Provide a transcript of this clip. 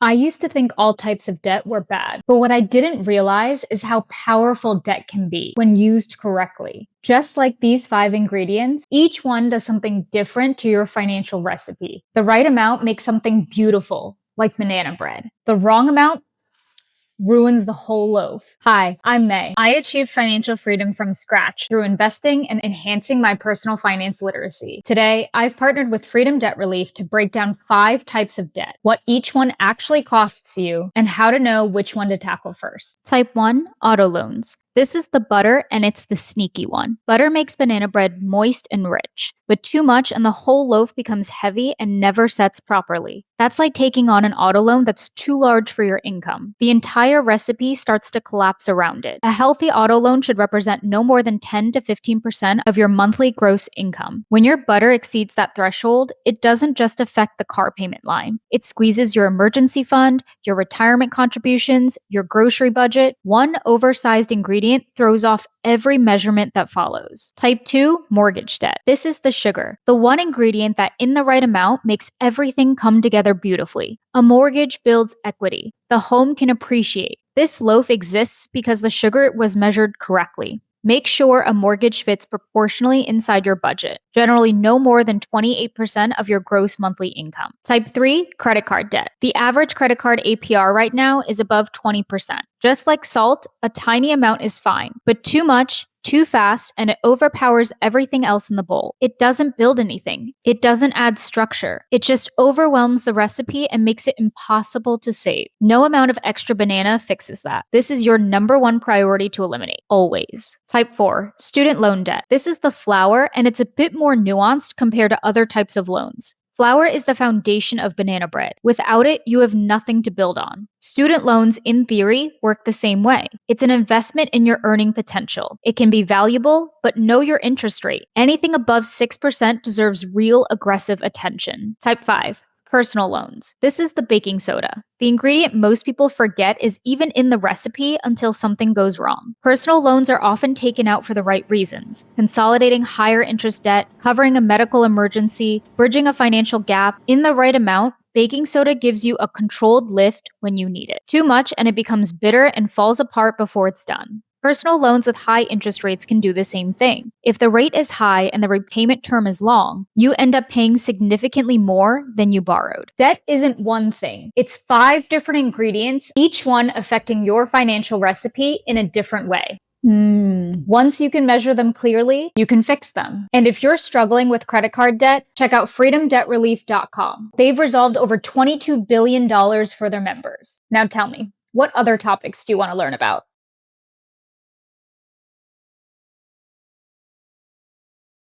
I used to think all types of debt were bad, but what I didn't realize is how powerful debt can be when used correctly. Just like these 5 ingredients, each one does something different to your financial recipe. The right amount makes something beautiful, like banana bread. The wrong amount ruins the whole loaf. Hi, I'm May. I achieved financial freedom from scratch through investing and enhancing my personal finance literacy. Today, I've partnered with Freedom Debt Relief to break down 5 types of debt, what each one actually costs you, and how to know which one to tackle first. Type 1, auto loans. This is the butter, and it's the sneaky one. Butter makes banana bread moist and rich, but too much and the whole loaf becomes heavy and never sets properly. That's like taking on an auto loan that's too large for your income. The entire recipe starts to collapse around it. A healthy auto loan should represent no more than 10 to 15% of your monthly gross income. When your butter exceeds that threshold, it doesn't just affect the car payment line. It squeezes your emergency fund, your retirement contributions, your grocery budget. One oversized ingredient throws off every measurement that follows. Type 2, mortgage debt. This is the sugar, the one ingredient that in the right amount makes everything come together beautifully. A mortgage builds equity. The home can appreciate. This loaf exists because the sugar was measured correctly. Make sure a mortgage fits proportionally inside your budget, generally no more than 28% of your gross monthly income. Type 3, credit card debt. The average credit card APR right now is above 20%. Just like salt, a tiny amount is fine, but too much, too fast, and it overpowers everything else in the bowl. It doesn't build anything. It doesn't add structure. It just overwhelms the recipe and makes it impossible to save. No amount of extra banana fixes that. This is your number one priority to eliminate, always. Type 4, student loan debt. This is the flour, and it's a bit more nuanced compared to other types of loans. Flour is the foundation of banana bread. Without it, you have nothing to build on. Student loans, in theory, work the same way. It's an investment in your earning potential. It can be valuable, but know your interest rate. Anything above 6% deserves real aggressive attention. Type 5. Personal loans. This is the baking soda. The ingredient most people forget is even in the recipe until something goes wrong. Personal loans are often taken out for the right reasons: consolidating higher interest debt, covering a medical emergency, bridging a financial gap. In the right amount, baking soda gives you a controlled lift when you need it. Too much and it becomes bitter and falls apart before it's done. Personal loans with high interest rates can do the same thing. If the rate is high and the repayment term is long, you end up paying significantly more than you borrowed. Debt isn't one thing. It's 5 different ingredients, each one affecting your financial recipe in a different way. Once you can measure them clearly, you can fix them. And if you're struggling with credit card debt, check out freedomdebtrelief.com. They've resolved over $22 billion for their members. Now tell me, what other topics do you want to learn about?